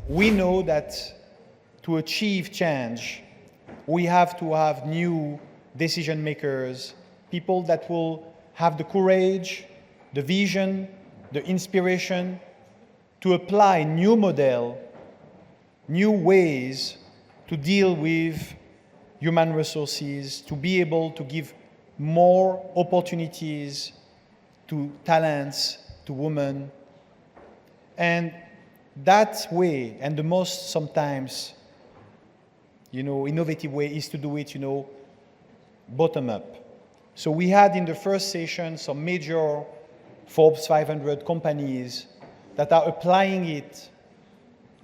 we know that to achieve change, we have to have new decision makers, people that will have the courage, the vision, the inspiration to apply new model, new ways to deal with human resources, to be able to give more opportunities to talents, to women. And that way, and the most sometimes, innovative way is to do it, bottom up. So we had in the first session some major Forbes 500 companies that are applying it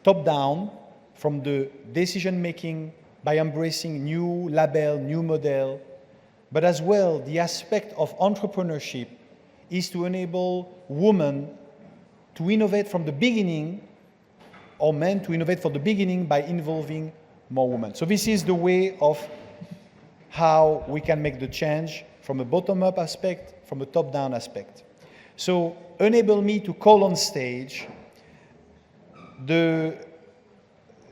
top down from the decision making by embracing new label, new model, but as well the aspect of entrepreneurship is to enable women to innovate from the beginning, or men to innovate from the beginning by involving more women. So this is the way of how we can make the change from a bottom-up aspect, from a top-down aspect. So enable me to call on stage the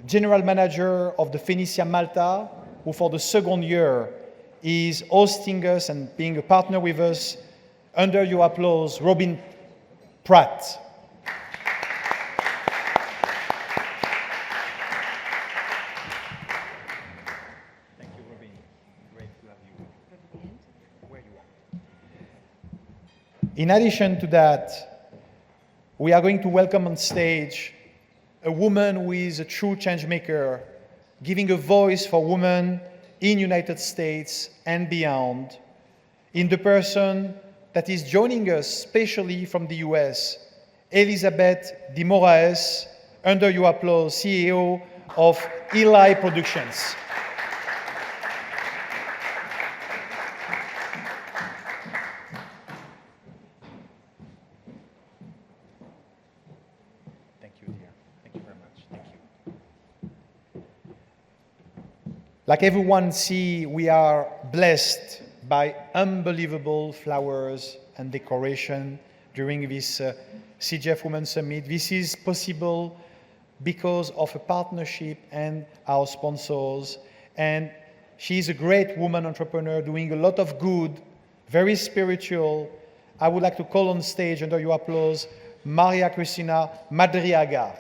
general manager of the Phoenicia Malta, who for the second year is hosting us and being a partner with us. Under your applause, Robyn Pratt. Thank you, Robyn. Great to have you. Where you are. In addition to that, we are going to welcome on stage a woman who is a true change maker, giving a voice for women in United States and beyond, in the person that is joining us, especially from the US, Elizabeth de Moraes, under your applause, CEO of E.L.I. Productions. Thank you, dear. Thank you very much. Thank you. Like everyone see, we are blessed by unbelievable flowers and decoration during this CGF Women Summit. This is possible because of a partnership and our sponsors. And she's a great woman entrepreneur doing a lot of good, very spiritual. I would like to call on stage, under your applause, Cristina Madriaga.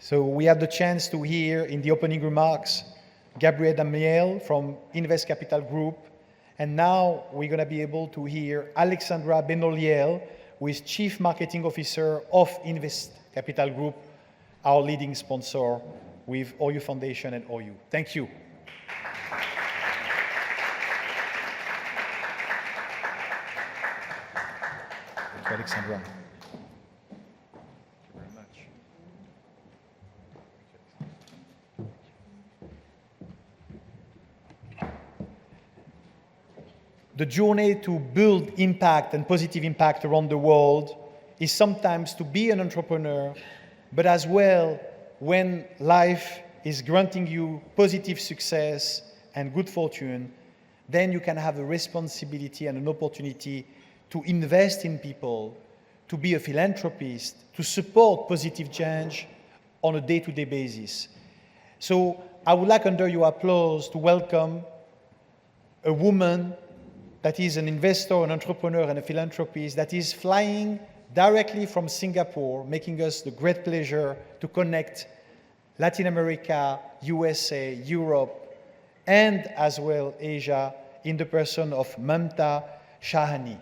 So we had the chance to hear in the opening remarks Gabrielle Damiel from Invest Capital Group, and now we're going to be able to hear Alexandra Benoliel, who is Chief Marketing Officer of Invest Capital Group, our leading sponsor with OU Foundation and OU. Thank you. Thank you, Alexandra. The journey to build impact and positive impact around the world is sometimes to be an entrepreneur, but as well when life is granting you positive success and good fortune, then you can have a responsibility and an opportunity to invest in people, to be a philanthropist, to support positive change on a day-to-day basis. So I would like, under your applause, to welcome a woman that is an investor, an entrepreneur, and a philanthropist that is flying directly from Singapore, making us the great pleasure to connect Latin America, USA, Europe, and as well Asia, in the person of Mamta Shahani.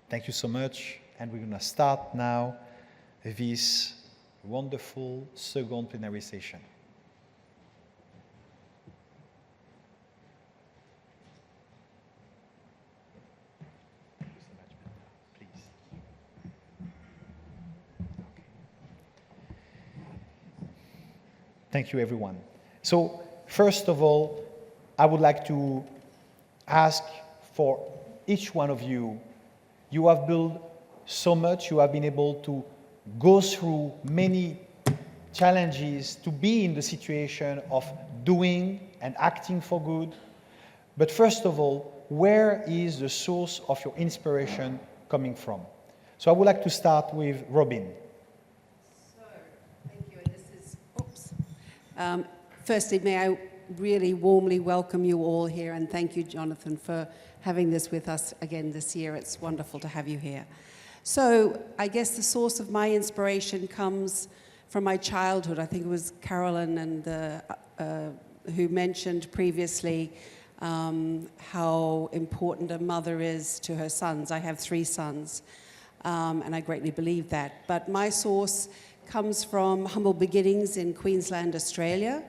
Thank you so much, and we're going to start now this wonderful second plenary session. Thank you so much, please. Okay. Thank you, everyone. So first of all, I would like to ask for each one of you, you have built so much, you have been able to go through many challenges to be in the situation of doing and acting for good. But first of all, where is the source of your inspiration coming from? So I would like to start with Robyn. So, thank you. And this is, firstly, may I really warmly welcome you all here, and thank you, Jonathan, for having this with us again this year. It's wonderful to have you here. So I guess the source of my inspiration comes from my childhood. I think it was Carolyn and who mentioned previously how important a mother is to her sons. I have 3 sons, and I greatly believe that. But my source comes from humble beginnings in Queensland, Australia.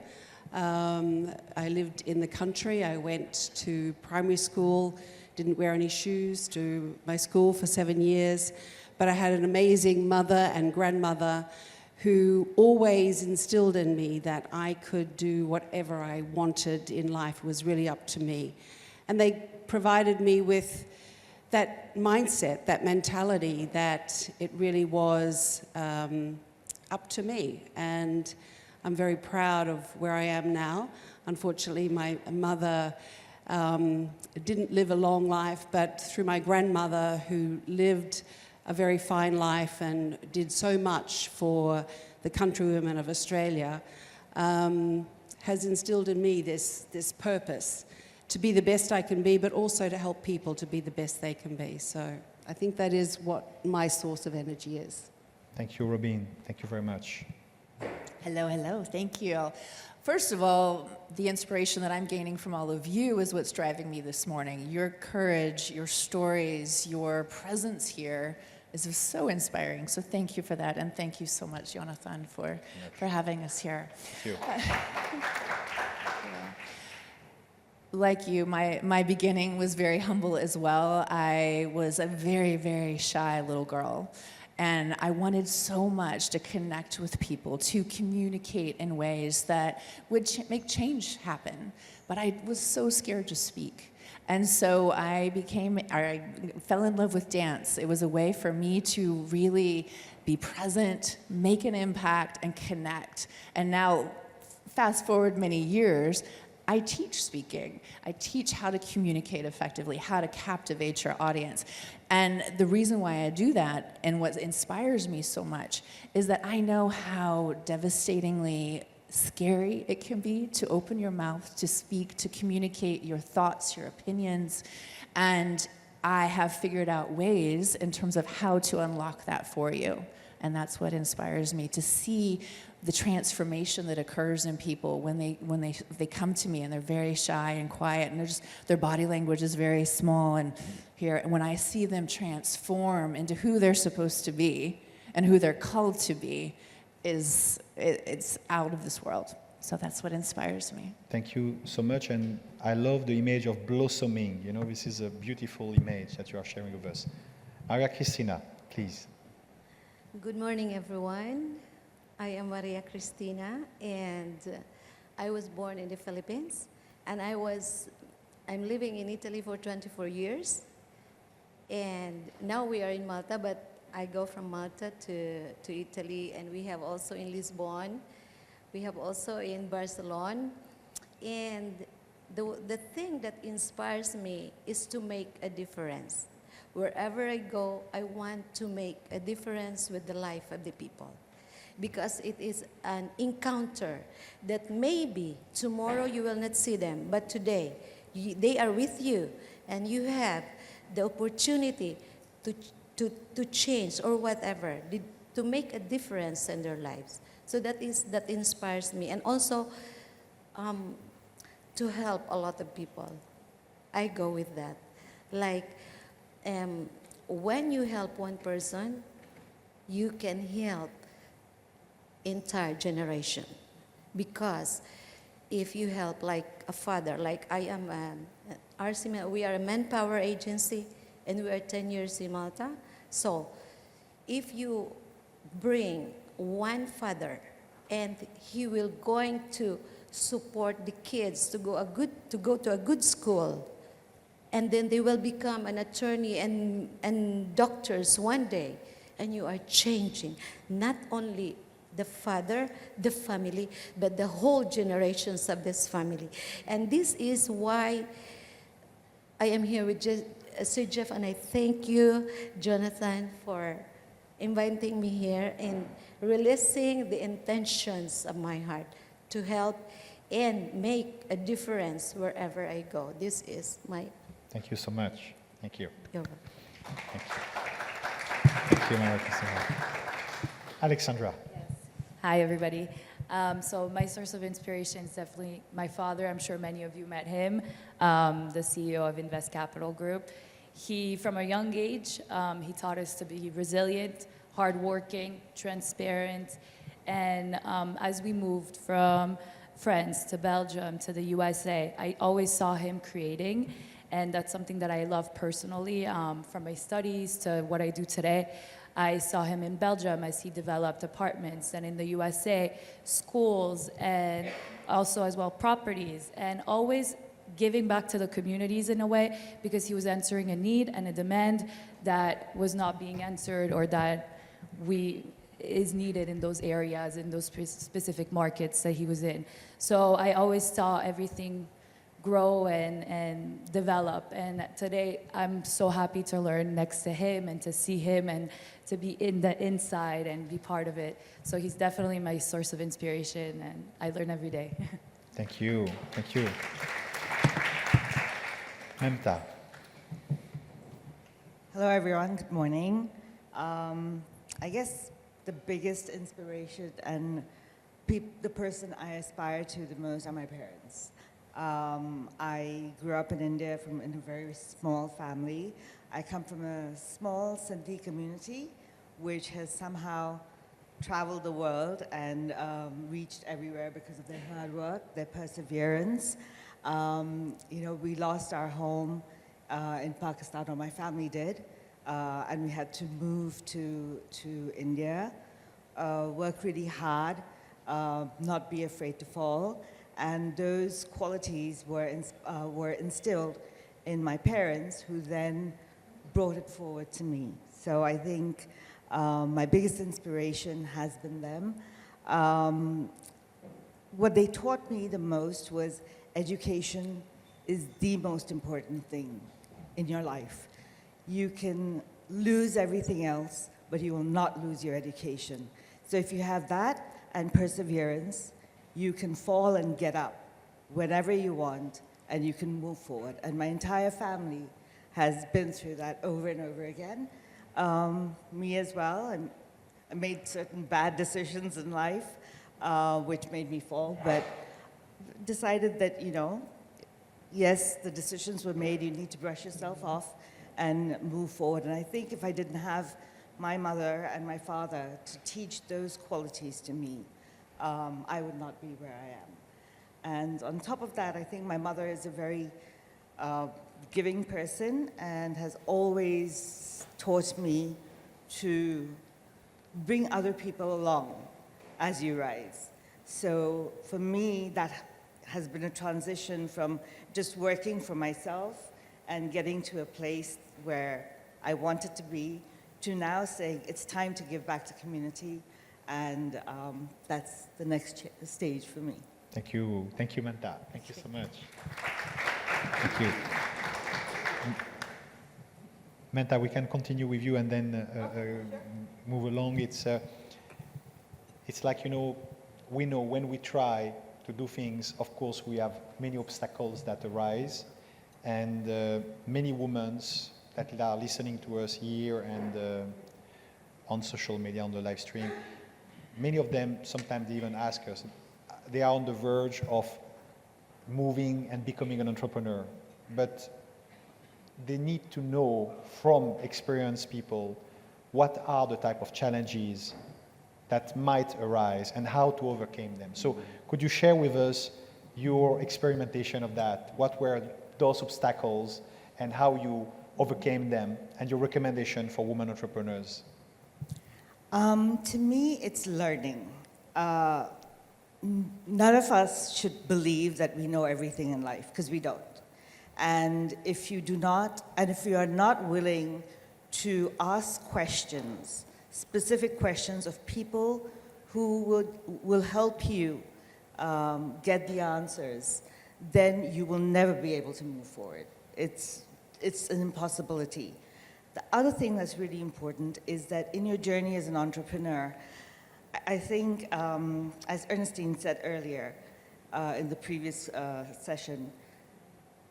I lived in the country. I went to primary school, didn't wear any shoes to my school for 7 years, but I had an amazing mother and grandmother who always instilled in me that I could do whatever I wanted in life. It was really up to me. And they provided me with that mindset, that mentality, that it really was up to me. And I'm very proud of where I am now. Unfortunately, my mother didn't live a long life, but through my grandmother, who lived a very fine life and did so much for the countrywomen of Australia, has instilled in me this purpose to be the best I can be, but also to help people to be the best they can be. So I think that is what my source of energy is. Thank you, Robyn. Thank you very much. Hello, hello. Thank you. First of all, the inspiration that I'm gaining from all of you is what's driving me this morning. Your courage, your stories, your presence here is so inspiring. So thank you for that. And thank you so much, Jonathan, for having us here. Thank you. Like you, my beginning was very humble as well. I was a very, very shy little girl. And I wanted so much to connect with people, to communicate in ways that would make change happen. But I was so scared to speak. And so I fell in love with dance. It was a way for me to really be present, make an impact, and connect. And now, fast forward many years, I teach speaking. I teach how to communicate effectively, how to captivate your audience. And the reason why I do that, and what inspires me so much, is that I know how devastatingly scary it can be to open your mouth, to speak, to communicate your thoughts, your opinions. And I have figured out ways in terms of how to unlock that for you. And that's what inspires me, to see the transformation that occurs in people when they come to me and they're very shy and quiet, and their body language is very small. And when I see them transform into who they're supposed to be and who they're called to be, it's out of this world. So that's what inspires me. Thank you so much, and I love the image of blossoming. You know, this is a beautiful image that you are sharing with us. Cristina, please. Good morning, everyone. I am Maria Cristina, and I was born in the Philippines, and I'm living in Italy for 24 years, and now we are in Malta, but I go from Malta to Italy, and we have also in Lisbon, we have also in Barcelona, and the thing that inspires me is to make a difference. Wherever I go, I want to make a difference with the life of the people, because it is an encounter that maybe tomorrow you will not see them, but today they are with you, and you have the opportunity to change or whatever, to make a difference in their lives. So that inspires me, and also to help a lot of people. I go with that. Like, when you help one person, you can help entire generation. Because if you help like a father, like I am, we are a manpower agency, and we are 10 years in Malta. So if you bring one father, and he will going to support the kids to go to a good school, and then they will become an attorney and doctors one day, and you are changing not only the father, the family, but the whole generations of this family. And this is why I am here with Sir Jeff, and I thank you, Jonathan, for inviting me here and releasing the intentions of my heart to help and make a difference wherever I go. This is my... Thank you so much. Thank you. You're welcome. Thank you. Thank you, Maria Cristina. Alexandra. Hi, everybody. So my source of inspiration is definitely my father. I'm sure many of you met him, the CEO of Invest Capital Group. He, from a young age, he taught us to be resilient, hardworking, transparent. And as we moved from France to Belgium to the USA, I always saw him creating. And that's something that I love personally, from my studies to what I do today. I saw him in Belgium as he developed apartments, and in the USA, schools, and also as well properties, and always giving back to the communities in a way, because he was answering a need and a demand that was not being answered, or that is needed in those areas, in those specific markets that he was in. So I always saw everything grow and develop. And today, I'm so happy to learn next to him and to see him and to be in the inside and be part of it. So he's definitely my source of inspiration, and I learn every day. Thank you. Thank you. Mamta. Hello, everyone. Good morning. I guess the biggest inspiration and the person I aspire to the most are my parents. I grew up in India in a very small family. I come from a small Sindhi community, which has somehow traveled the world and reached everywhere because of their hard work, their perseverance. We lost our home in Pakistan, or my family did, and we had to move to India, work really hard, not be afraid to fall. And those qualities were instilled in my parents, who then brought it forward to me. So I think my biggest inspiration has been them. What they taught me the most was education is the most important thing in your life. You can lose everything else, but you will not lose your education. So if you have that and perseverance, you can fall and get up whenever you want, and you can move forward. And my entire family has been through that over and over again. Me as well. I made certain bad decisions in life, which made me fall, but decided that, yes, the decisions were made, you need to brush yourself off and move forward. And I think if I didn't have my mother and my father to teach those qualities to me, I would not be where I am. And on top of that, I think my mother is a very giving person and has always taught me to bring other people along as you rise. So for me, that has been a transition from just working for myself and getting to a place where I wanted to be, to now saying it's time to give back to community. And that's the next stage for me. Thank you. Thank you, Mamta. Thank you so much. Thank you. Mamta, we can continue with you and then move along. It's like, we know when we try to do things, of course, we have many obstacles that arise. And many women that are listening to us here and on social media, on the live stream, many of them sometimes even ask us, they are on the verge of moving and becoming an entrepreneur, but they need to know from experienced people what are the type of challenges that might arise and how to overcome them. So could you share with us your experimentation of that? What were those obstacles and how you overcame them, and your recommendation for women entrepreneurs? To me, it's learning. none of us should believe that we know everything in life, because we don't. And if you do not, and if you are not willing to ask questions, specific questions of people who will help you get the answers, then you will never be able to move forward. It's an impossibility. The other thing that's really important is that in your journey as an entrepreneur, I think, as Ernestine said earlier in the previous session,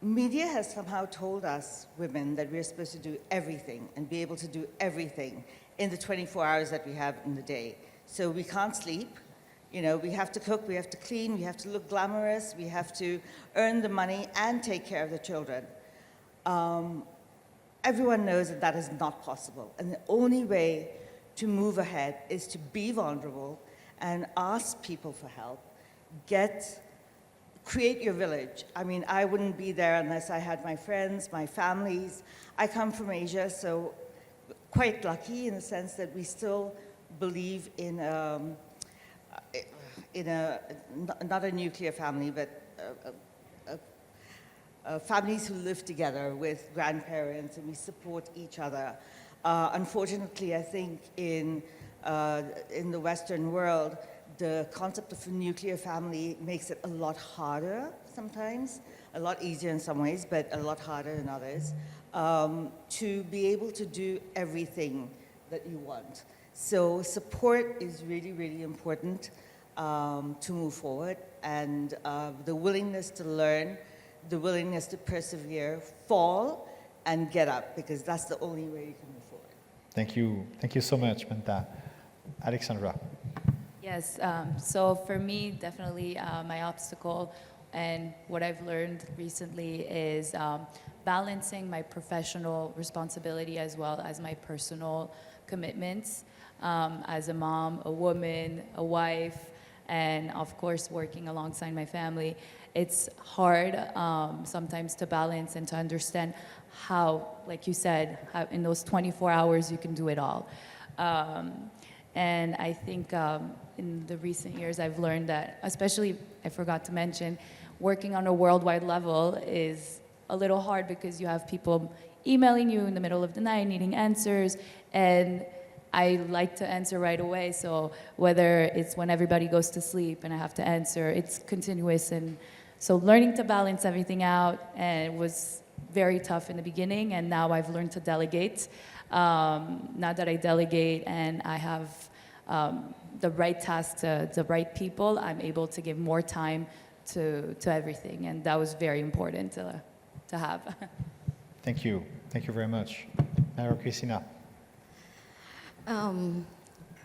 media has somehow told us women that we're supposed to do everything and be able to do everything in the 24 hours that we have in the day. So we can't sleep. You know, we have to cook, we have to clean, we have to look glamorous, we have to earn the money and take care of the children. Everyone knows that that is not possible. And the only way to move ahead is to be vulnerable and ask people for help. Create your village. I mean, I wouldn't be there unless I had my friends, my families. I come from Asia, so quite lucky in the sense that we still believe in not a nuclear family, but families who live together with grandparents, and we support each other. Unfortunately, I think in the Western world, the concept of a nuclear family makes it a lot harder sometimes, a lot easier in some ways, but a lot harder in others, to be able to do everything that you want. So support is really, really important to move forward, and the willingness to learn, the willingness to persevere, fall, and get up, because that's the only way you can move forward. Thank you. Thank you so much, Mamta. Alexandra. Yes, so for me, definitely my obstacle and what I've learned recently is balancing my professional responsibility as well as my personal commitments as a mom, a woman, a wife, and of course working alongside my family. It's hard sometimes to balance and to understand how, like you said, how in those 24 hours you can do it all. And I think in the recent years I've learned that, especially, I forgot to mention, working on a worldwide level is a little hard because you have people emailing you in the middle of the night needing answers, and I like to answer right away, so whether it's when everybody goes to sleep and I have to answer, it's continuous. And so learning to balance everything out, and it was very tough in the beginning, and now I've learned to delegate. Now that I delegate and I have the right task to the right people, I'm able to give more time to everything, and that was very important to have. Thank you. Thank you very much. Now, Cristina.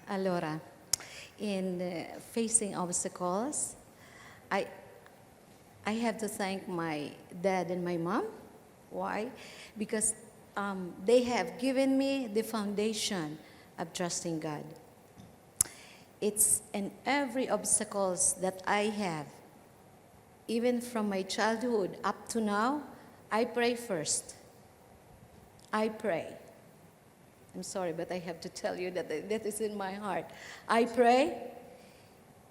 Allora, in facing obstacles, I have to thank my dad and my mom. Why? Because they have given me the foundation of trusting God. It's in every obstacles that I have, even from my childhood up to now, I pray first. I pray. I'm sorry, but I have to tell you that that is in my heart. I pray,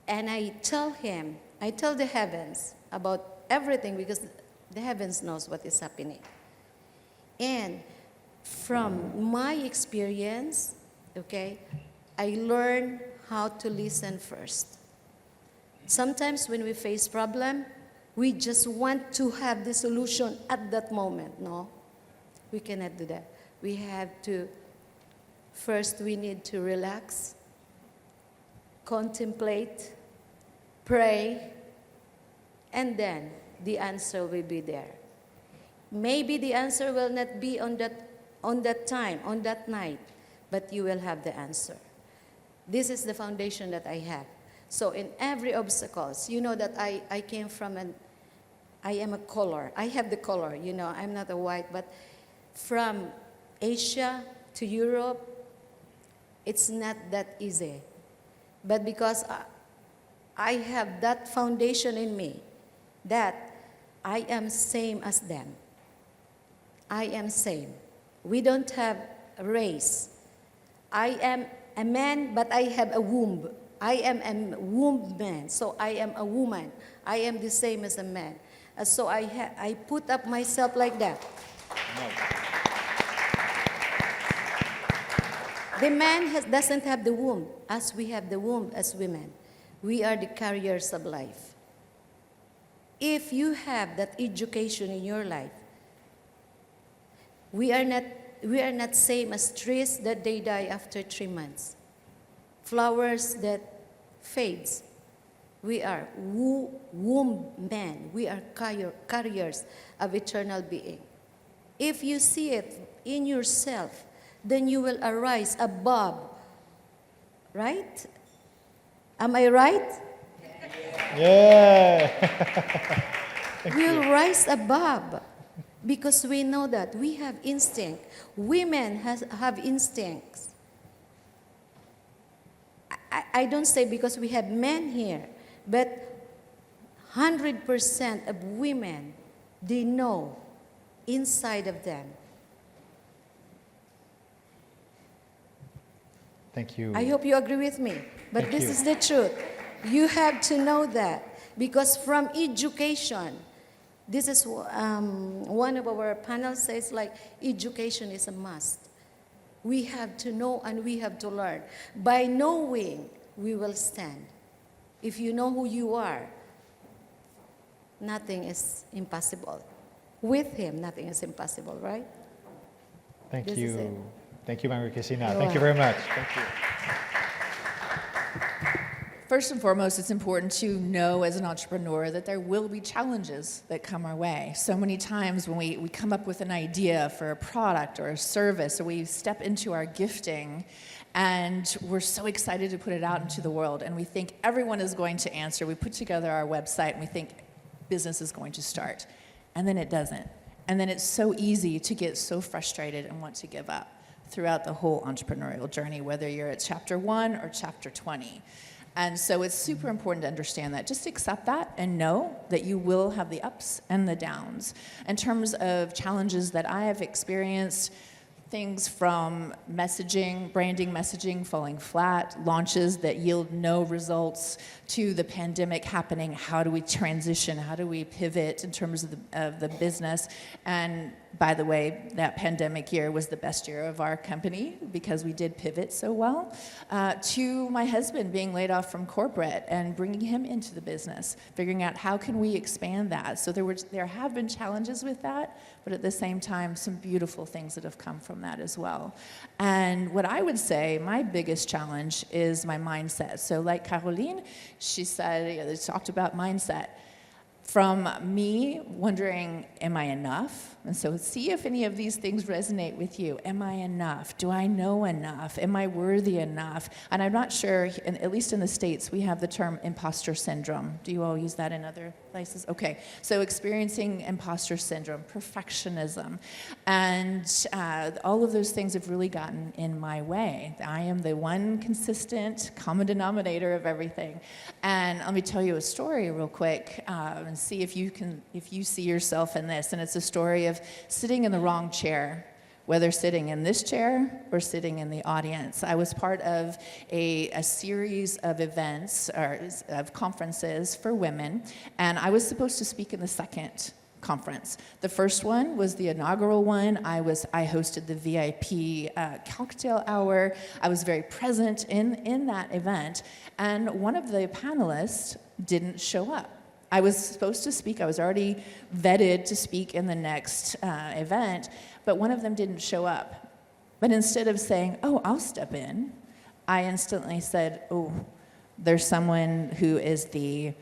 and I tell him, I tell the heavens about everything, because the heavens knows what is happening. And from my experience, okay, I learn how to listen first. Sometimes when we face problem, we just want to have the solution at that moment. No, we cannot do that. We have to, first we need to relax, contemplate, pray, and then the answer will be there. Maybe the answer will not be on that time, on that night, but you will have the answer. This is the foundation that I have. So in every obstacles, you know that I came from I am a color. I have the color, you know, I'm not a white, but from Asia to Europe, it's not that easy. But because I have that foundation in me, that I am same as them. I am same. We don't have a race. I am a man, but I have a womb. I am a woman, so I am a woman. I am the same as a man. So I put up myself like that. The man doesn't have the womb, as we have the womb as women. We are the carriers of life. If you have that education in your life, we are not same as trees that they die after 3 months. Flowers that fades. We are womb men. We are carriers of eternal being. If you see it in yourself, then you will arise above. Right? Am I right? Yeah. We'll rise above because we know that we have instinct. Women have instincts. I don't say because we have men here, but 100% of women, they know inside of them. Thank you. I hope you agree with me, but Thank this you. is the truth. You have to know that because from education, this is one of our panels says like education is a must. We have to know and we have to learn. By knowing, we will stand. If you know who you are, nothing is impossible. With him, nothing is impossible, right? Thank This is it. you. Thank you, Maria Cristina. You're Thank you very much. Thank you. First and foremost, it's important to know as an entrepreneur that there will be challenges that come our way. So many times when we come up with an idea for a product or a service, or we step into our gifting, and we're so excited to put it out into the world, and we think everyone is going to answer. We put together our website, and we think business is going to start, and then it doesn't. And then it's so easy to get so frustrated and want to give up throughout the whole entrepreneurial journey, whether you're at chapter 1 or chapter 20. And so it's super important to understand that. Just accept that and know that you will have the ups and the downs. In terms of challenges that I have experienced, things from messaging, branding messaging falling flat, launches that yield no results, to the pandemic happening. How do we transition? How do we pivot in terms of the business? And by the way, that pandemic year was the best year of our company because we did pivot so well. To my husband being laid off from corporate and bringing him into the business, figuring out how can we expand that. So there have been challenges with that, but at the same time, some beautiful things that have come from that as well. And what I would say, my biggest challenge is my mindset. So like Caroline, she said, they talked about mindset. From me wondering, am I enough? And so see if any of these things resonate with you. Am I enough? Do I know enough? Am I worthy enough? And I'm not sure, at least in the States, we have the term imposter syndrome. Do you all use that in other places? Okay, so experiencing imposter syndrome, perfectionism, and all of those things have really gotten in my way. I am the one consistent common denominator of everything. And let me tell you a story real quick, and see if you see yourself in this. And it's a story of sitting in the wrong chair, whether sitting in this chair or sitting in the audience. I was part of a series of events or of conferences for women, and I was supposed to speak in the second conference. The first one was the inaugural one. I hosted the VIP cocktail hour. I was very present in that event, and one of the panelists didn't show up. I was supposed to speak. I was already vetted to speak in the next event, but one of them didn't show up. But instead of saying, oh, I'll step in, I instantly said, oh, there's someone who is the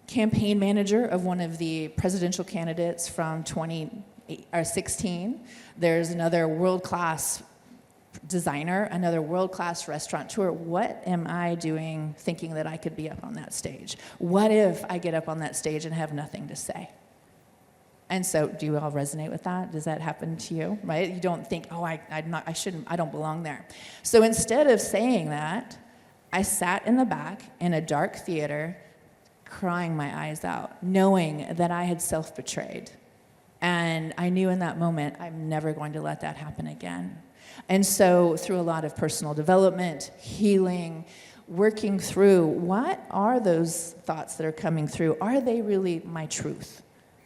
campaign manager of one of the presidential candidates from 2016. There's another world-class designer, another world-class restaurateur. What am I doing thinking that I could be up on that stage? What if I get up on that stage and have nothing to say? And so, do you all resonate with that? Does that happen to you, right? You don't think, oh, I don't belong there. So instead of saying that, I sat in the back in a dark theater, crying my eyes out, knowing that I had self-betrayed. And I knew in that moment, I'm never going to let that happen again. And so through a lot of personal development, healing, working through what are those thoughts that are coming through? Are they really my truth?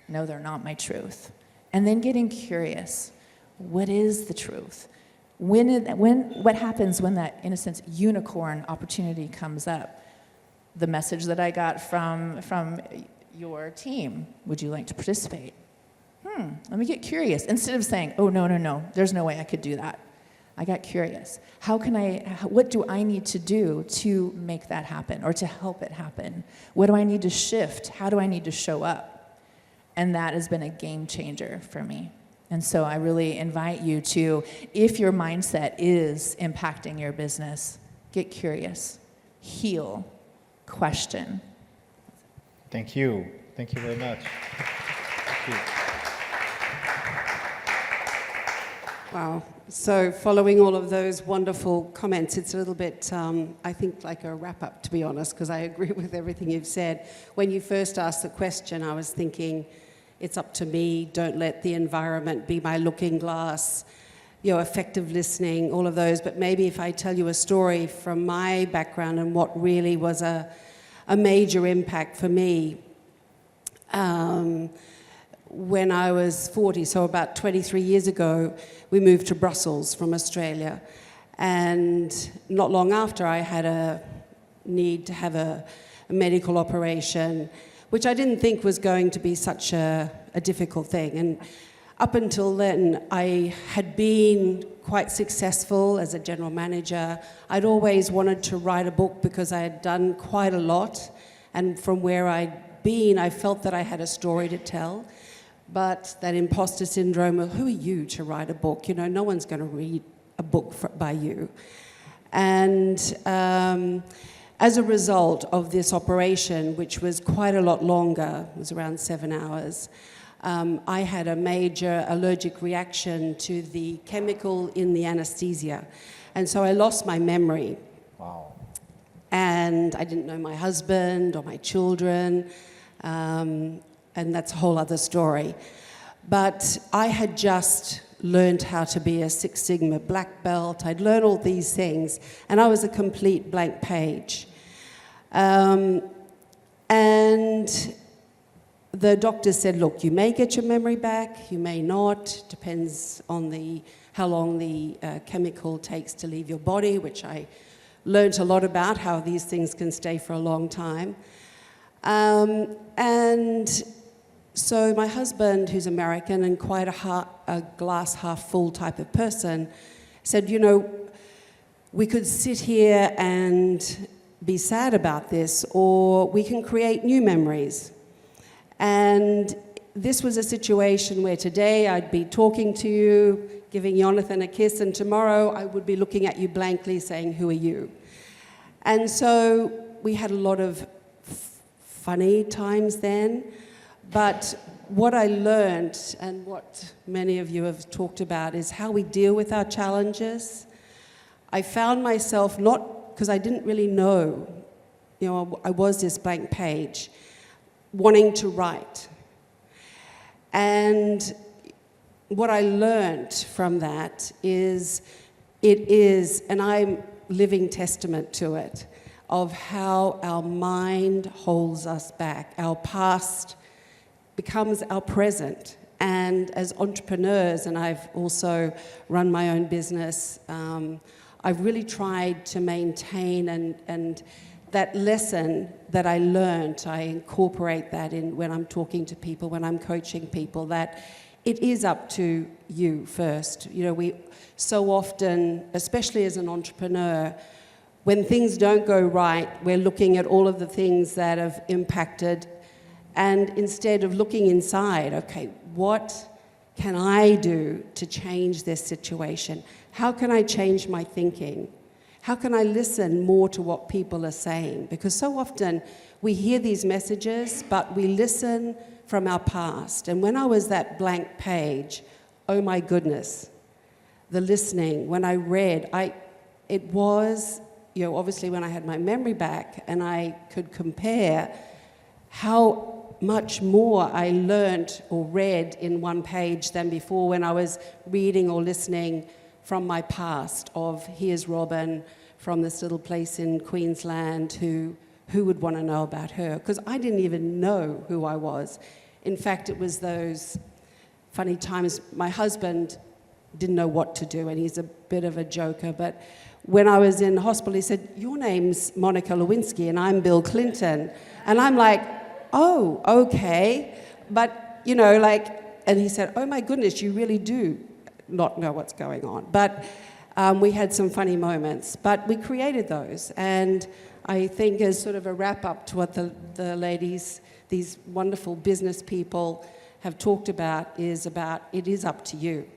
No, they're not my truth. And then getting curious. What is the truth? What happens when that, in a sense, unicorn opportunity comes up? The message that I got from your team, would you like to participate? Let me get curious. Instead of saying, oh, no, there's no way I could do that. I got curious. What do I need to do to make that happen or to help it happen? What do I need to shift? How do I need to show up? And that has been a game changer for me. And so I really invite you to, if your mindset is impacting your business, get curious, heal, question. Thank you. Thank you very much. Thank you. Wow. So following all of those wonderful comments, it's a little bit, I think, like a wrap-up, to be honest, because I agree with everything you've said. When you first asked the question, I was thinking, it's up to me, don't let the environment be my looking glass, effective listening, all of those. But maybe if I tell you a story from my background and what really was a major impact for me, when I was 40, so about 23 years ago, we moved to Brussels from Australia. And not long after, I had a need to have a medical operation, which I didn't think was going to be such a difficult thing. And up until then, I had been quite successful as a general manager. I'd always wanted to write a book because I had done quite a lot. And from where I'd been, I felt that I had a story to tell. But that imposter syndrome, well, who are you to write a book? No one's going to read a book by you. And as a result of this operation, which was quite a lot longer, it was around 7 hours, I had a major allergic reaction to the chemical in the anesthesia. And so I lost my memory. Wow. And I didn't know my husband or my children. And that's a whole other story. But I had just learned how to be a Six Sigma black belt. I'd learned all these things, and I was a complete blank page. And the doctor said, look, you may get your memory back, you may not, depends on how long the chemical takes to leave your body, which I learned a lot about, how these things can stay for a long time. And so my husband, who's American and quite a glass half full type of person, said, we could sit here and be sad about this, or we can create new memories. And this was a situation where today I'd be talking to you, giving Jonathan a kiss, and tomorrow I would be looking at you blankly saying, who are you? And so we had a lot of funny times then. But what I learned, and what many of you have talked about, is how we deal with our challenges. I found myself, not because I didn't really know, I was this blank page, wanting to write. And what I learned from that is, and I'm living testament to it, of how our mind holds us back. Our past becomes our present. And as entrepreneurs, and I've also run my own business, I've really tried to maintain and that lesson that I learned, I incorporate that in when I'm talking to people, when I'm coaching people, that it is up to you first. We so often, especially as an entrepreneur, when things don't go right, we're looking at all of the things that have impacted, and instead of looking inside, okay, what can I do to change this situation? How can I change my thinking? How can I listen more to what people are saying? Because so often we hear these messages, but we listen from our past. And when I was that blank page, oh my goodness, the listening, when I read, it was, obviously when I had my memory back and I could compare how much more I learned or read in one page than before when I was reading or listening from my past of here's Robyn from this little place in Queensland who would want to know about her? Because I didn't even know who I was. In fact, it was those funny times. My husband didn't know what to do, and he's a bit of a joker, but when I was in hospital, he said, your name's Monica Lewinsky and I'm Bill Clinton. And I'm like, oh, okay. But, you know, like, and he said, oh my goodness, you really do not know what's going on. But we had some funny moments, but we created those. And I think as sort of a wrap up to what the ladies, these wonderful business people have talked about, it is up to you.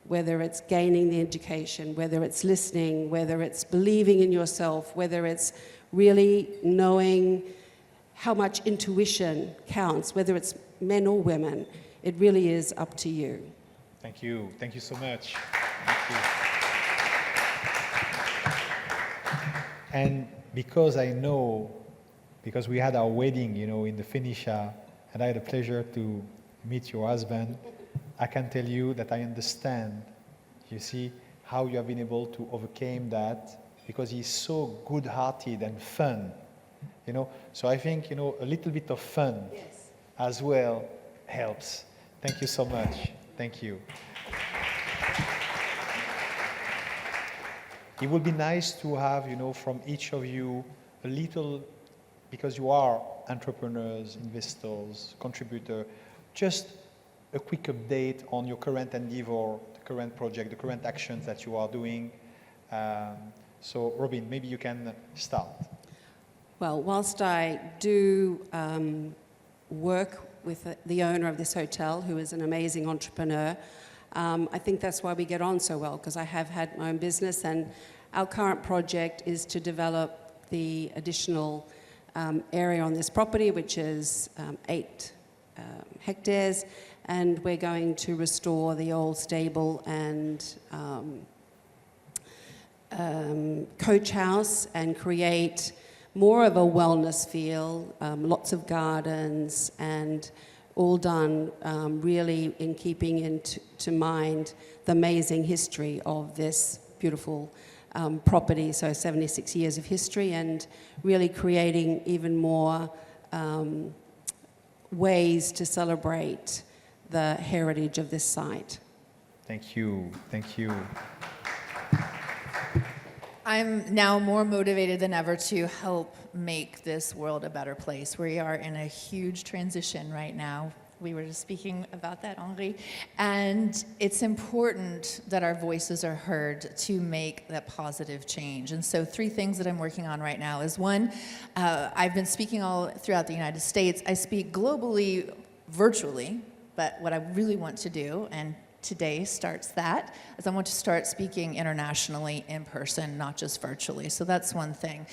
Whether it's gaining the education, whether it's listening, whether it's believing in yourself, whether it's really knowing how much intuition counts, whether it's men or women, it really is up to you. Thank you. Thank you so much. Thank you. And because I know, because we had our wedding, you know, in the Phoenicia, and I had the pleasure to meet your husband, I can tell you that I understand, you see, how you have been able to overcome that, because he's so good-hearted and fun, you know. So I think, you know, a little bit of fun as well helps. Thank you so much. Thank you. It would be nice to have, you know, from each of you a little, because you are entrepreneurs, investors, contributor, just a quick update on your current endeavor, the current project, the current actions that you are doing. So, Robyn, maybe you can start. Well, whilst I do work with the owner of this hotel, who is an amazing entrepreneur, I think that's why we get on so well, because I have had my own business, and our current project is to develop the additional area on this property, which is 8 hectares, and we're going to restore the old stable and coach house and create more of a wellness feel, lots of gardens, and all done really in keeping into mind the amazing history of this beautiful property, so 76 years of history, and really creating even more ways to celebrate the heritage of this site. Thank you. Thank you. I'm now more motivated than ever to help make this world a better place. We are in a huge transition right now. We were just speaking about that, Henri. And it's important that our voices are heard to make that positive change. And so 3 things that I'm working on right now is, one, I've been speaking all throughout the United States. I speak globally, virtually, but what I really want to do, and today starts that, is I want to start speaking internationally in person, not just virtually. So that's one thing,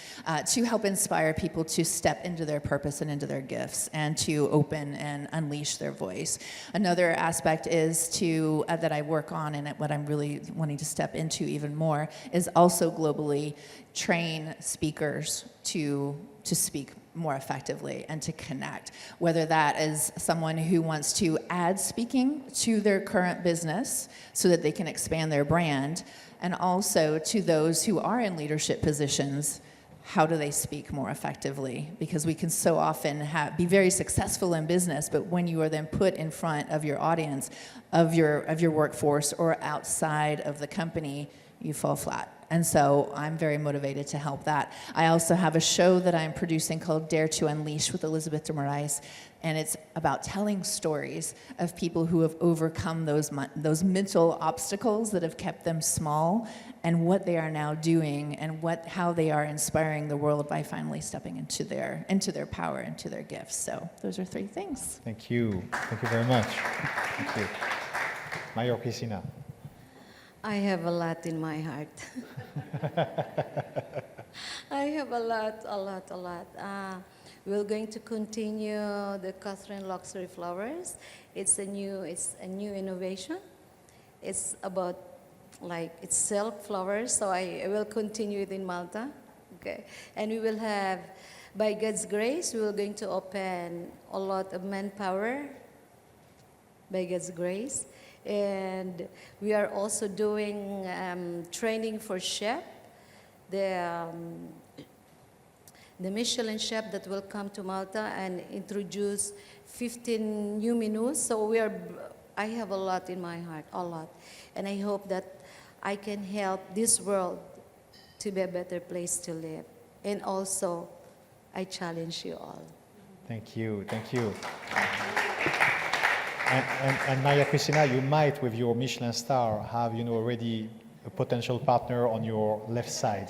to help inspire people to step into their purpose and into their gifts, and to open and unleash their voice. Another aspect is to, that I work on, and what I'm really wanting to step into even more, is also globally train speakers to speak more effectively and to connect, whether that is someone who wants to add speaking to their current business so that they can expand their brand, and also to those who are in leadership positions, how do they speak more effectively? Because we can so often be very successful in business, but when you are then put in front of your audience, of your workforce, or outside of the company, you fall flat. And so I'm very motivated to help that. I also have a show that I'm producing called Dare to Unleash with Elizabeth de Moraes, and it's about telling stories of people who have overcome those mental obstacles that have kept them small, and what they are now doing, and how they are inspiring the world by finally stepping into their power, into their gifts. So those are 3 things. Thank you. Thank you very much. Thank you. Mayor Cristina. I have a lot in my heart. I have a lot. We're going to continue the Catherine Luxury Flowers. It's a new innovation. It's about, it's silk flowers, so I will continue it in Malta. Okay, and we will have, by God's grace, we are going to open a lot of manpower. By God's grace, And we are also doing training for chef, the Michelin chef that will come to Malta and introduce 15 new menus. So I have a lot in my heart, a lot. And I hope that I can help this world to be a better place to live. And also, I challenge you all. Thank you, thank you. And Maria Cristina, you might, with your Michelin star, have already a potential partner on your left side.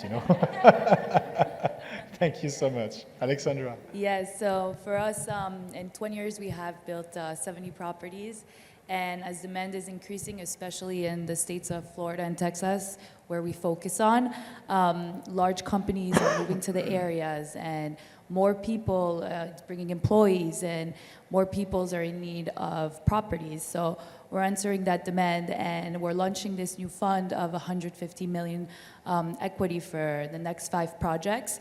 Thank you so much, Alexandra. Yes, so for us, in 20 years, we have built 70 properties. And as demand is increasing, especially in the states of Florida and Texas, where we focus on, large companies are moving to the areas, and more people, bringing employees, and more peoples are in need of properties. So we're answering that demand, and we're launching this new fund of 150 million equity for the next 5 projects.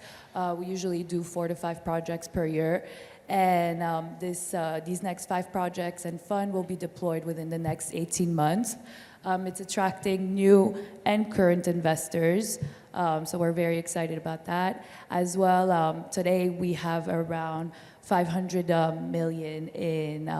We usually do 4 to 5 projects per year. And these next 5 projects and fund will be deployed within the next 18 months. It's attracting new and current investors, so we're very excited about that. As well, today we have around 500 million in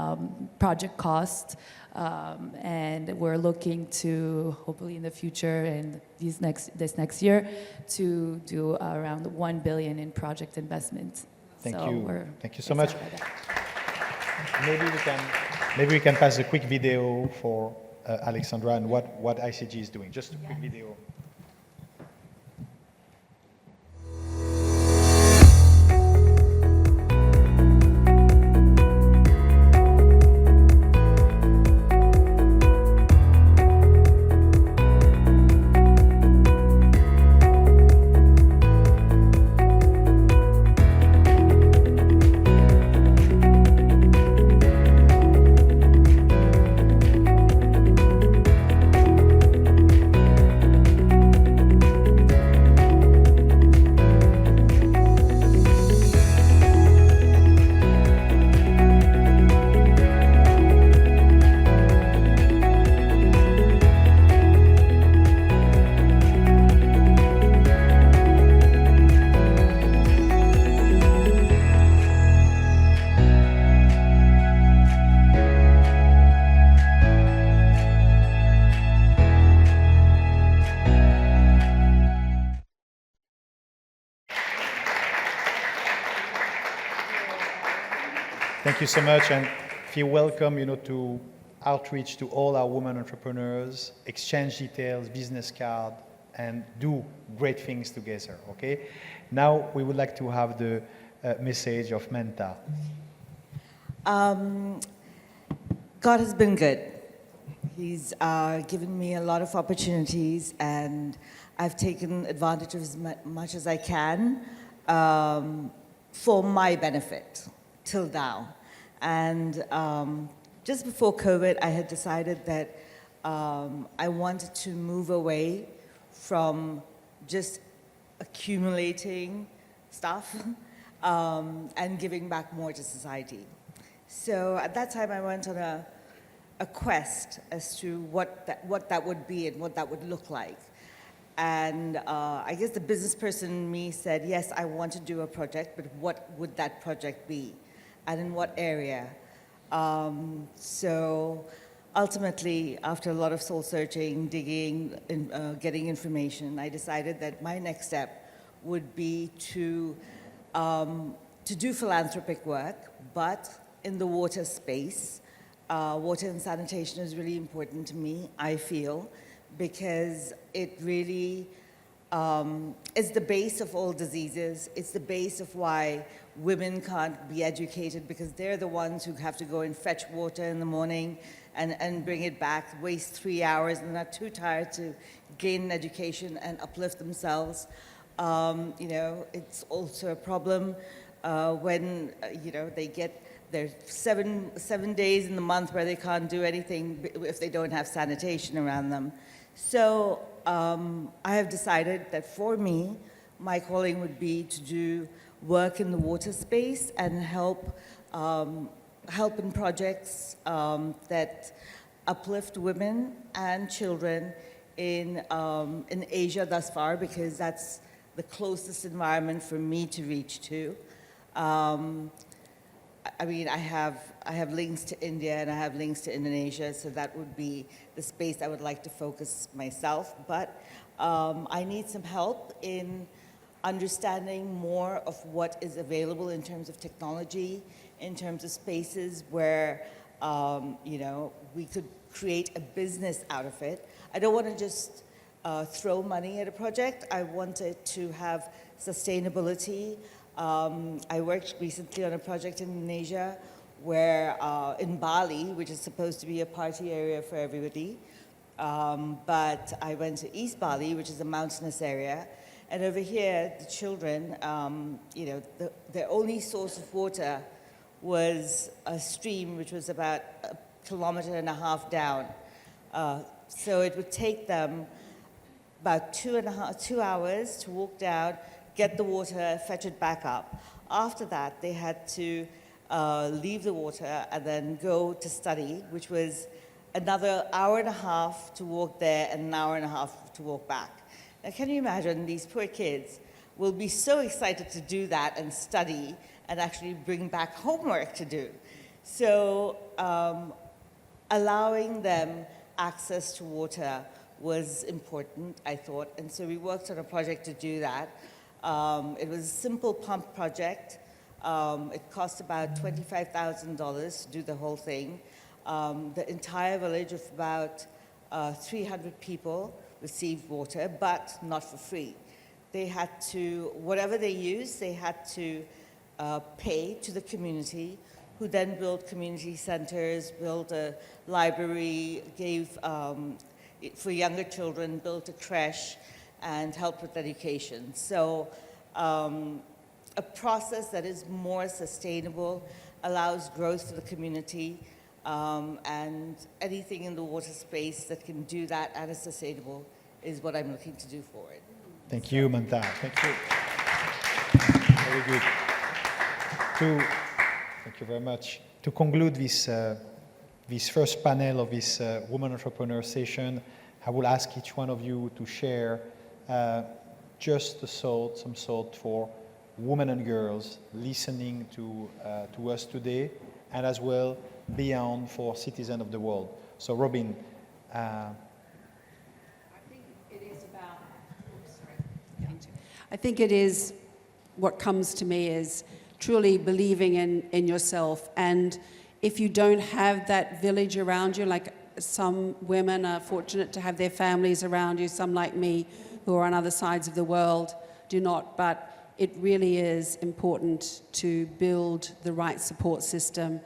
project cost, and we're looking to, hopefully in the future and this next year, to do around 1 billion in project investments. Thank So you. Thank you so much. excited about that. Maybe we can pass a quick video for Alexandra and what ICG is doing. Just a quick video. Thank you so much, and feel welcome, to outreach to all our women entrepreneurs, exchange details, business card, and do great things together, okay? Now, we would like to have the message of Mamta. God has been good. He's given me a lot of opportunities, and I've taken advantage of as much as I can for my benefit till now. And just before COVID, I had decided that I wanted to move away from just accumulating stuff and giving back more to society. So at that time, I went on a quest as to what that would be and what that would look like. And I guess the business person in me said, yes, I want to do a project, but what would that project be? And in what area? So ultimately, after a lot of soul searching, digging, getting information, I decided that my next step would be to do philanthropic work, but in the water space. Water and sanitation is really important to me, I feel, because it really is the base of all diseases. It's the base of why women can't be educated, because they're the ones who have to go and fetch water in the morning and bring it back, waste 3 hours, and are too tired to gain an education and uplift themselves. It's also a problem when, they get there's 7 days in the month where they can't do anything if they don't have sanitation around them. So I have decided that for me, my calling would be to do work in the water space and help in projects that uplift women and children in Asia thus far, because that's the closest environment for me to reach to. I mean, I have links to India and I have links to Indonesia, so that would be the space I would like to focus myself. But I need some help in understanding more of what is available in terms of technology, in terms of spaces where you know, we could create a business out of it. I don't want to just throw money at a project. I want it to have sustainability. I worked recently on a project in Indonesia where, in Bali, which is supposed to be a party area for everybody, but I went to East Bali, which is a mountainous area, and over here, the children, you know, their only source of water was a stream which was about 1.5 kilometers down. So it would take them about 2 hours to walk down, get the water, fetch it back up. After that, they had to leave the water and then go to study, which was another 1.5 hours to walk there and 1.5 hours to walk back. Now, can you imagine these poor kids will be so excited to do that and study and actually bring back homework to do. So allowing them access to water was important, I thought, and so we worked on a project to do that. It was a simple pump project. It cost about $25,000 to do the whole thing. The entire village of about 300 people received water, but not for free. They had to, whatever they used, they had to pay to the community, who then built community centers, built a library, gave, for younger children, built a creche, and helped with education. So a process that is more sustainable, allows growth to the community, and anything in the water space that can do that and is sustainable is what I'm looking to do forward. Thank you, Mamta. Thank you. Very good. Thank you very much. To conclude this, this first panel of this Women Entrepreneur session, I will ask each one of you to share just some thought for women and girls listening to us today, and as well beyond for citizens of the world. So, Robyn. I think it is, what comes to me is truly believing in yourself. And if you don't have that village around you, like some women are fortunate to have their families around you, some like me who are on other sides of the world do not, but it really is important to build the right support system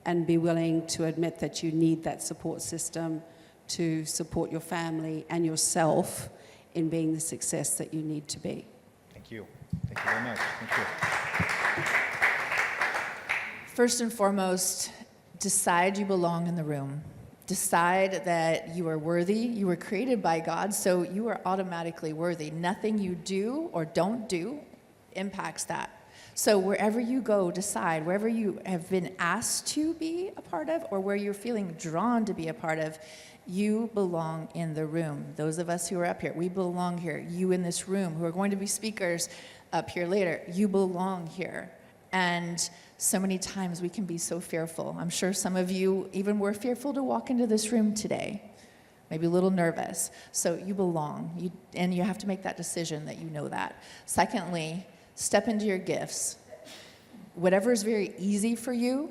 and be willing to admit that you need that support system to support your family and yourself in being the success that you need to be. Thank you. Thank you very much. Thank you. First and foremost, decide you belong in the room. Decide that you are worthy. You were created by God, so you are automatically worthy. Nothing you do or don't do impacts that. So wherever you go, decide, wherever you have been asked to be a part of or where you're feeling drawn to be a part of, you belong in the room. Those of us who are up here, we belong here. You in this room who are going to be speakers up here later, you belong here. And so many times we can be so fearful. I'm sure some of you even were fearful to walk into this room today, maybe a little nervous. So you belong, and you have to make that decision that you know that. Secondly, step into your gifts. Whatever is very easy for you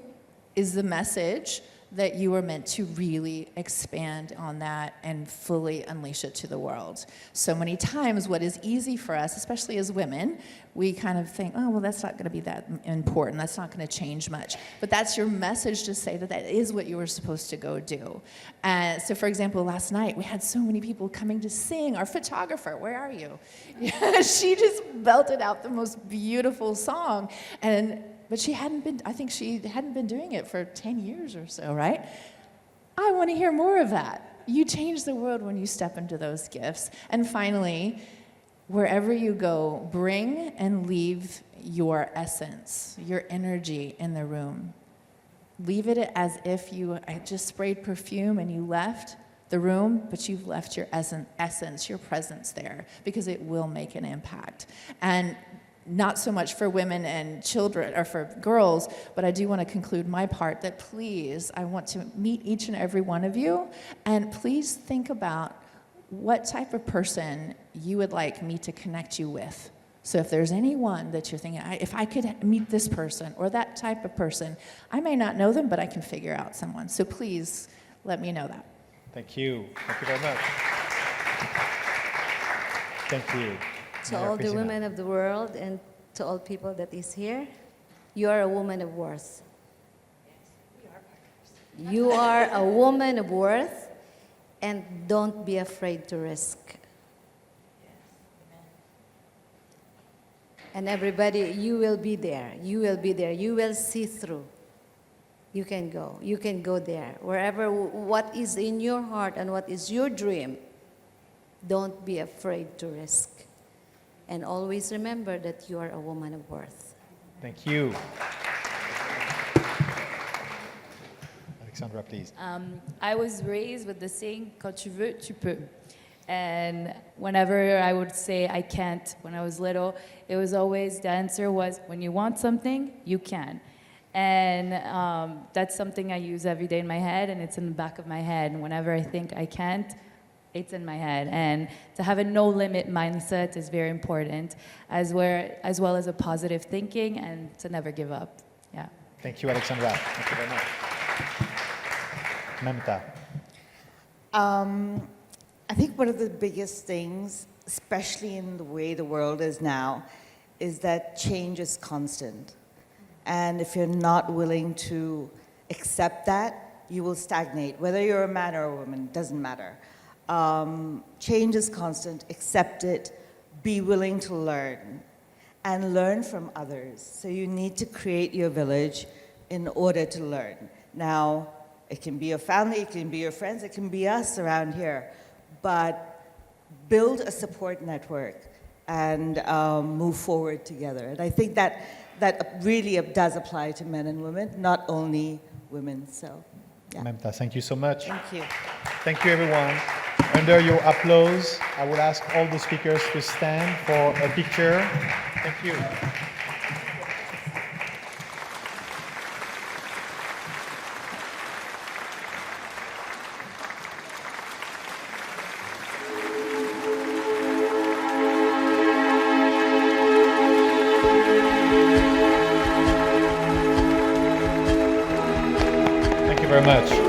is the message that you are meant to really expand on that and fully unleash it to the world. So many times what is easy for us, especially as women, we kind of think, oh, well, that's not going to be that important. That's not going to change much. But that's your message to say that that is what you were supposed to go do. So for example, last night, we had so many people coming to sing. Our photographer, where are you? She just belted out the most beautiful song. But she hadn't been, I think she hadn't been doing it for 10 years or so, right? I want to hear more of that. You change the world when you step into those gifts. And finally, wherever you go, bring and leave your essence, your energy in the room. leave it as if you just sprayed perfume and you left the room, but you've left your essence, your presence there, because it will make an impact. And not so much for women and children, or for girls, but I do want to conclude my part that please, I want to meet each and every one of you, and please think about what type of person you would like me to connect you with. So if there's anyone that you're thinking, if I could meet this person or that type of person, I may not know them, but I can figure out someone. So please let me know that. Thank you. Thank you very much. Thank you. To all the women of the world and to all people that is here, you are a woman of worth. You are a woman of worth, and don't be afraid to risk. And everybody, you will be there. You will be there. You will see through. You can go. You can go there. Wherever, what is in your heart and what is your dream, don't be afraid to risk. And always remember that you are a woman of worth. Thank you. Alexandra, please. I was raised with the saying, quand tu veux, tu peux. And whenever I would say I can't when I was little, it was always, the answer was, when you want something, you can. And that's something I use every day in my head, and it's in the back of my head. And whenever I think I can't, it's in my head. And to have a no-limit mindset is very important, as well as a positive thinking, and to never give up. Yeah. Thank you, Alexandra. Thank you very much. Mamta. I think one of the biggest things, especially in the way the world is now, is that change is constant. And if you're not willing to accept that, you will stagnate. Whether you're a man or a woman, doesn't matter. Change is constant, accept it, be willing to learn, and learn from others. So you need to create your village in order to learn. Now, it can be your family, it can be your friends, it can be us around here, but build a support network and move forward together. And I think that really does apply to men and women, not only women. So, yeah. Mamta, thank you so much. Thank you. Thank you, everyone. Under your applause, I will ask all the speakers to stand for a picture. Thank you. Thank you very much. Thank you.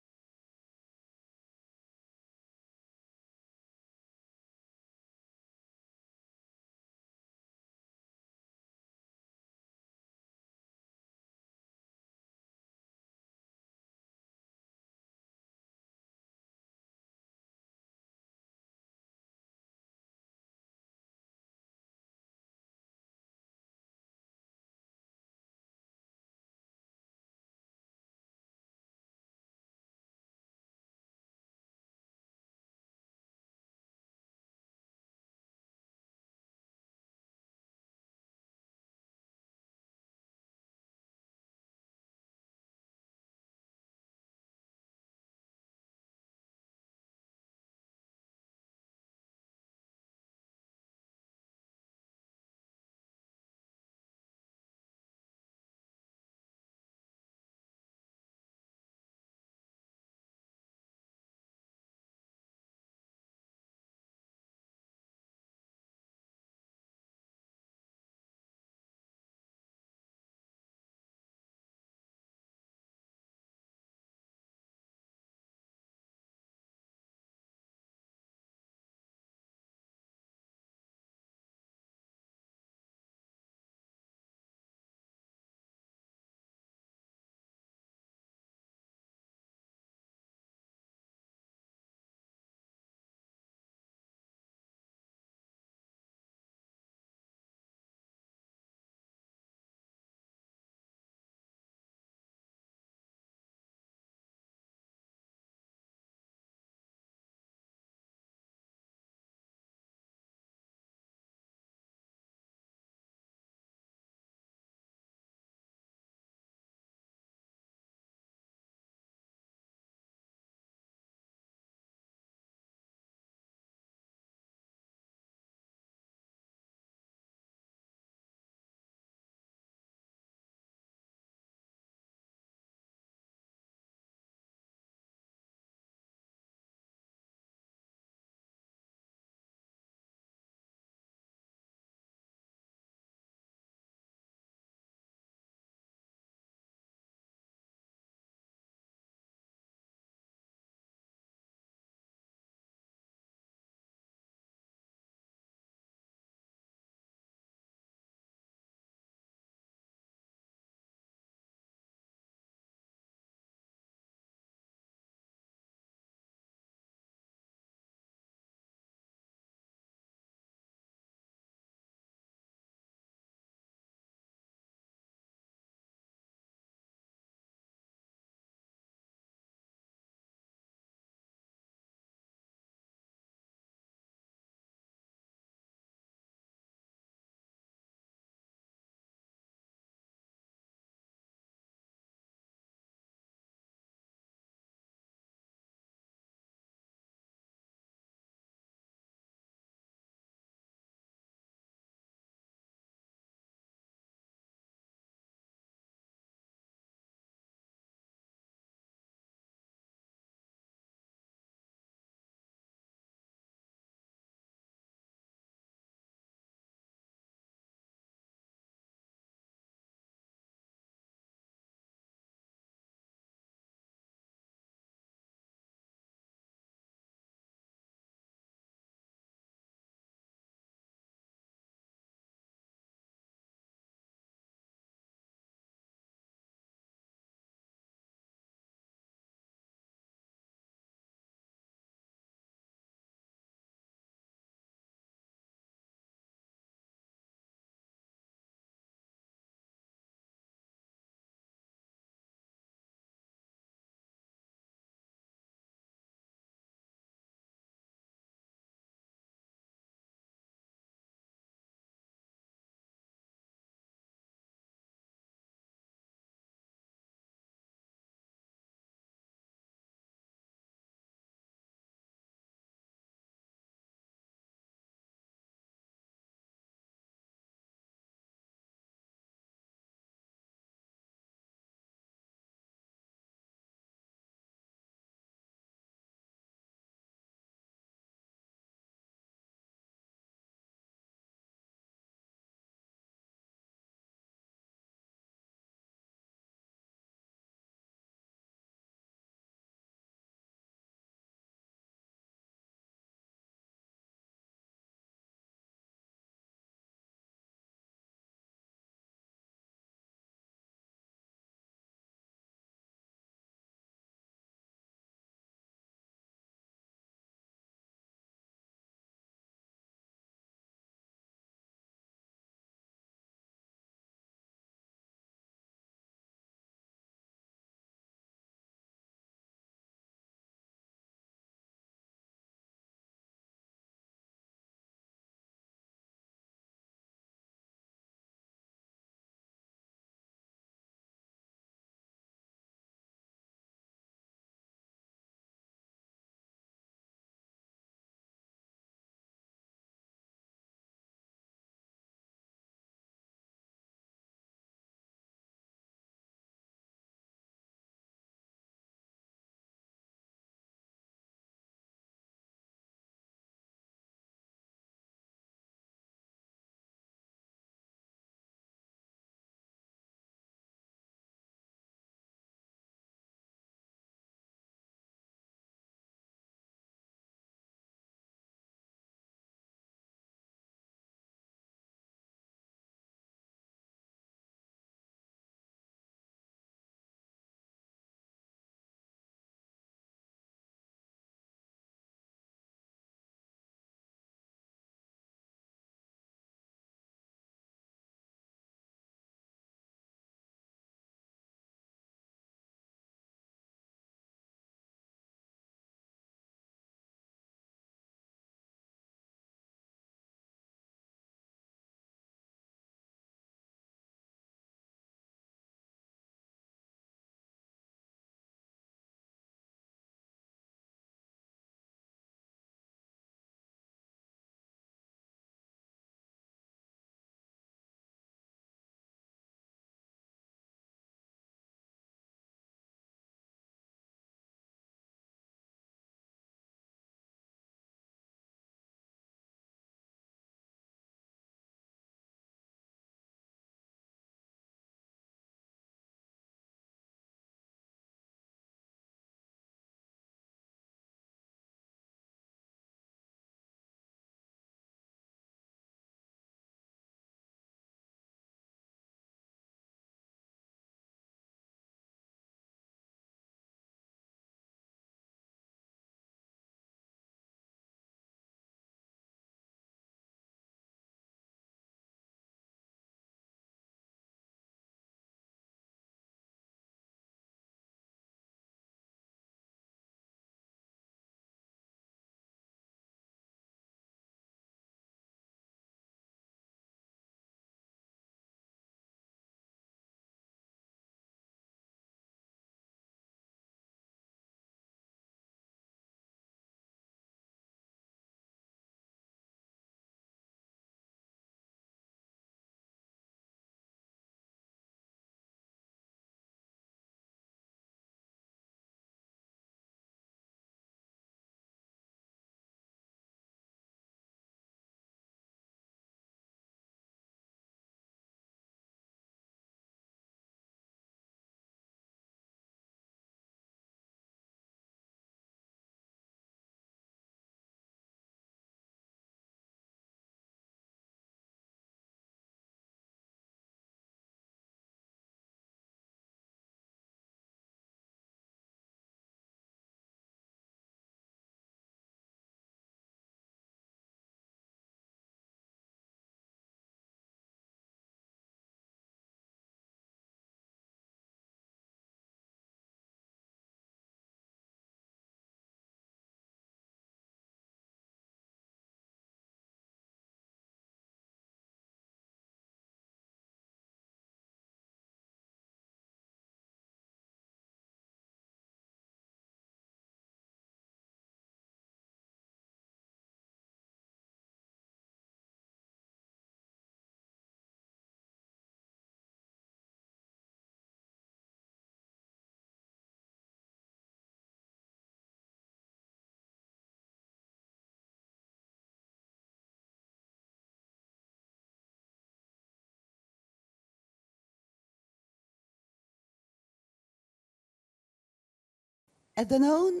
At Danone,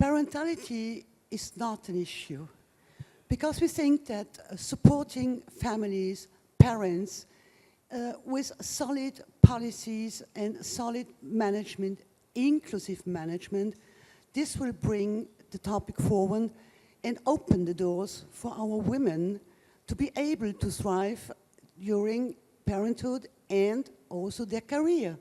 parentality is not an issue because we think that supporting families, parents, with solid policies and solid management, inclusive management, this will bring the topic forward and open the doors for our women to be able to thrive during parenthood and also their career.